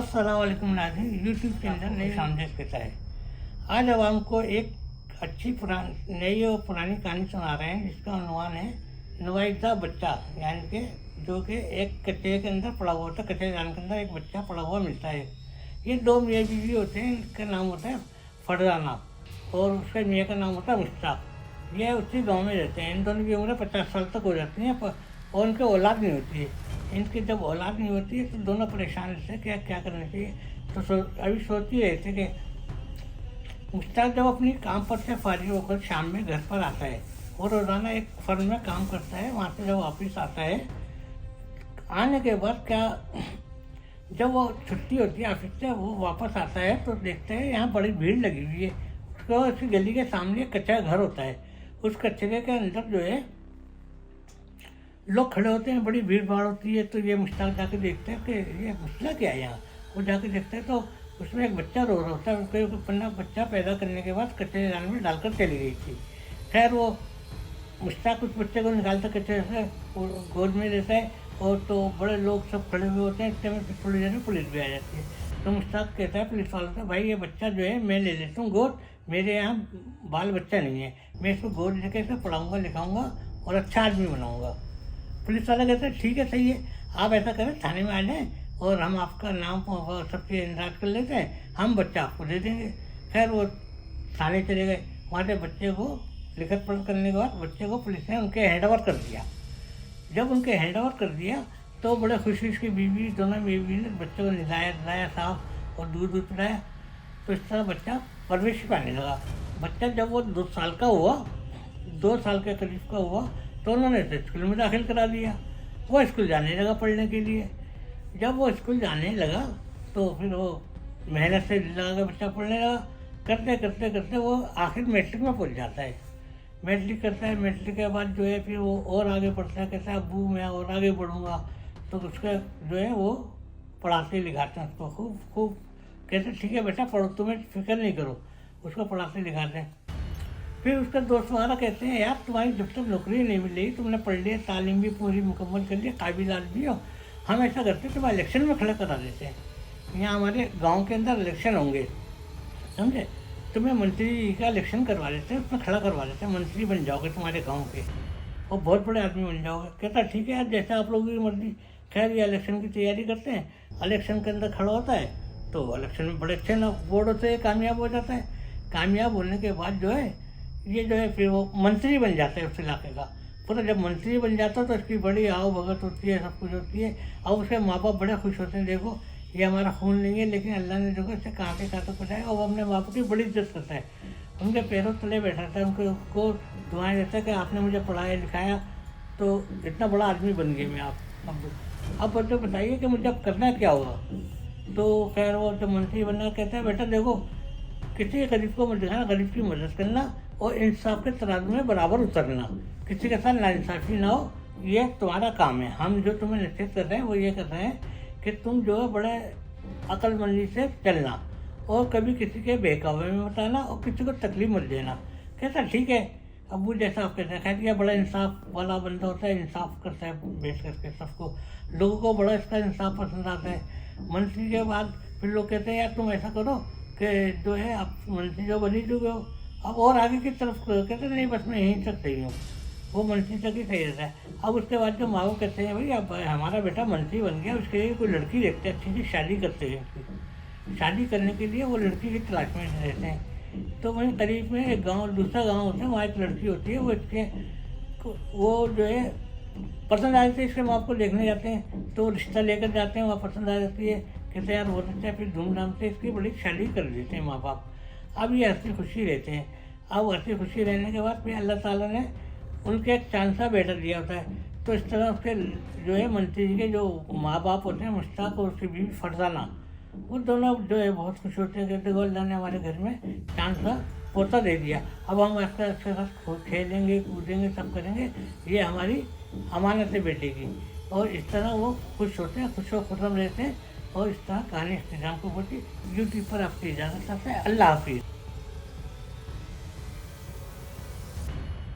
अस्सलाम वालेकुम नाज़रीन, यूट्यूब चैनल नई सामदेश कहता है। आज अब हमको एक अच्छी पुरानी नई और पुरानी कहानी सुना रहे हैं जिसका अनुमान है नुवाइदा बच्चा, यानी कि जो कि एक कच्चे के अंदर पड़ा हुआ होता है। कच्चे जान के अंदर एक बच्चा पड़ा हुआ मिलता है। ये दो मियाँ बीवी होते हैं, इनका नाम होता है फरजाना और उसके मियाँ का नाम होता है मुश्ताक। ये उसी गाँव में रहते हैं। इन दोनों की उम्र 50 साल तक हो जाती है और उनकी औलाद नहीं होती है। इनकी जब औलाद नहीं होती है तो दोनों परेशान रहते हैं क्या करना चाहिए। तो अभी सोच ही रहे थे कि मुश्ताक जब अपनी काम पर से फारिग होकर शाम में घर पर आता है और रोज़ाना एक फर्म में काम करता है, वहाँ से जब वापस आता है आने के बाद क्या जब वो छुट्टी होती है ऑफिस से, वो वापस आता है तो देखते हैं यहाँ बड़ी भीड़ लगी हुई है। उसको उसकी गली के सामने एक कच्चा घर होता है। उस कचरे के अंदर जो है लोग खड़े होते हैं, बड़ी भीड़ भाड़ होती है। तो ये मुश्ताक जाके देखते हैं कि ये मसला क्या है यहाँ। वो जाके देखते हैं तो उसमें एक बच्चा रो रहा होता है। उसको पन्ना बच्चा पैदा करने के बाद कचरे जान में डालकर चली गई थी। खैर वो मुश्ताक उस बच्चे को निकालता कचरे से गोद में लेता है और तो बड़े लोग सब खड़े हुए होते हैं। इतने में थोड़ी देर में पुलिस भी आ जाती है। तो मुश्ताक कहता है पुलिस वालों से, भाई ये बच्चा जो है मैं ले लेता हूँ गोद, मेरे यहाँ बाल बच्चा नहीं है, मैं इसको गोद लेके इसे पढ़ाऊँगा लिखाऊँगा और अच्छा आदमी बनाऊँगा। पुलिस वाला कहते हैं ठीक है, सही है, आप ऐसा करें थाने में आ जाएं और हम आपका नाम सब चीज़ इंतजार कर लेते हैं, हम बच्चा आपको दे देंगे। खैर वो थाने चले गए। वहाँ से बच्चे को लिखत पढ़त करने के बाद बच्चे को पुलिस ने उनके हैंड ओवर कर दिया। जब उनके हैंड ओवर कर दिया तो बड़े खुशी उसकी बीवी दोनों बीवी ने बच्चे को नहलाया साफ और दूध पिलाया। तो इस तरह बच्चा परवरिश पाने लगा। बच्चा जब वो 2 साल का हुआ, 2 साल के करीब का हुआ तो उन्होंने इसे स्कूल में दाखिल करा दिया। वो स्कूल जाने लगा पढ़ने के लिए। जब वो स्कूल जाने लगा तो फिर वो मेहनत से लगा के बच्चा पढ़ने लगा। करते करते करते वो आखिर मैट्रिक में पहुंच जाता है। मैट्रिक करता है। मैट्रिक के बाद जो है फिर वो और आगे पढ़ता है। कहता है अब्बू मैं और आगे बढ़ूँगा। तो उसका जो है वो पढ़ाते लिखाते हैं उसको खूब कहते ठीक है बेटा पढ़ो, तुम्हें फिक्र नहीं करो। उसको पढ़ाते लिखाते हैं। फिर उसका दोस्त वगैरह कहते हैं यार तुम्हारी जब तक नौकरी नहीं मिल रही, तुमने पढ़ लिया, तालीम भी पूरी मुकम्मल कर लिया, काबिल आदमी हो, हम ऐसा करते हैं तुम्हें इलेक्शन में खड़ा करा देते हैं। यहाँ हमारे गांव के अंदर इलेक्शन होंगे, समझे, तुम्हें मंत्री का इलेक्शन करवा देते हैं, उसमें खड़ा करवा देते हैं, मंत्री बन जाओगे तुम्हारे गाँव के और बहुत बड़े आदमी बन जाओगे। कहता ठीक है यार जैसा आप लोगों की मर्जी। खैर ये इलेक्शन की तैयारी करते हैं। इलेक्शन के अंदर खड़ा होता है तो इलेक्शन में बड़े अच्छे वोट से कामयाब हो जाता है। कामयाब होने के बाद जो है ये जो है फिर वो मंत्री बन जाता है उस इलाके का पूरा। जब मंत्री बन जाता है तो इसकी बड़ी आओ भगत होती है, सब कुछ होती है। और उसके माँ बाप बड़े खुश होते हैं, देखो ये हमारा खून नहीं है लेकिन अल्लाह ने देखो इससे कहाँ के कहाँ तक पहुँचाया। और अपने माँ बाप की बड़ी इज्जत करता है, उनके पैरों तले बैठाता है, उनको दुआएं देता है कि आपने मुझे पढ़ाया लिखाया तो इतना बड़ा आदमी बन गए मैं अब बच्चे बताइए कि मुझे अब करना क्या होगा। तो खैर वो जब मंत्री बनना कहता है बेटा देखो किसी गरीब को मत दिखाना, गरीब की मदद करना और इंसाफ के तराजू में बराबर उतरना, किसी के साथ नाइंसाफ़ी ना हो, ये तुम्हारा काम है। हम जो तुम्हें निश्चित कर रहे हैं वो ये कर रहे हैं कि तुम जो है बड़े अक्लमंदी से चलना और कभी किसी के बहकावे में मत आना और किसी को तकलीफ मत देना। कहता ठीक है अब्बू जैसा आप कहते हैं। खैर यह बड़ा इंसाफ वाला बंदा होता है, इंसाफ करता है बेच करके सबको, लोगों को बड़ा इसका इंसाफ पसंद आता है। मंत्री के बाद फिर लोग कहते हैं यार तुम ऐसा करो कि जो है आप मंत्री जो बनी चुके हो अब और आगे की तरफ कहते नहीं बस मैं यहीं तक सही हूँ, वो मंत्री तक ही सही रहता है। अब उसके बाद जो माँ कहते हैं भाई अब हमारा बेटा मंत्री बन गया, उसके लिए कोई लड़की देखते हैं, अच्छी सी शादी करते हैं। उसकी शादी करने के लिए वो लड़की की तलाश में रहते हैं। तो वहीं करीब में एक गाँव दूसरा गाँव होता है, वहाँ एक लड़की होती है। वो जो है पसंद आ जाती है, इसके माँ बाप को देखने जाते हैं तो रिश्ता लेकर जाते हैं, वहाँ पसंद आ जाती है, कहते यार बहुत अच्छा है, फिर धूमधाम से इसकी बड़ी शादी कर देते हैं माँ बाप। अब ये हंसी खुशी रहते हैं। अब हंसी खुशी रहने के बाद फिर अल्लाह ताला ने उनके एक चांसा बेटा दिया होता है। तो इस तरह उसके जो है मंत्री जी के जो माँ बाप होते हैं मुश्ताक और उसकी बीवी फरजाना, वो दोनों जो है बहुत खुश होते हैं कि देखो अल्लाह ने हमारे घर में चांसा पोता दे दिया, अब हम इसके साथ खेलेंगे कूदेंगे सब करेंगे, ये हमारी अमानत है बेटे की। और इस तरह वो खुश होते हैं, खुश खुर्रम रहते हैं। और इस तरह कहानी इख्तिताम को होती। यूट्यूब पर आपकी इजाज़त है। अल्लाह हाफिज़।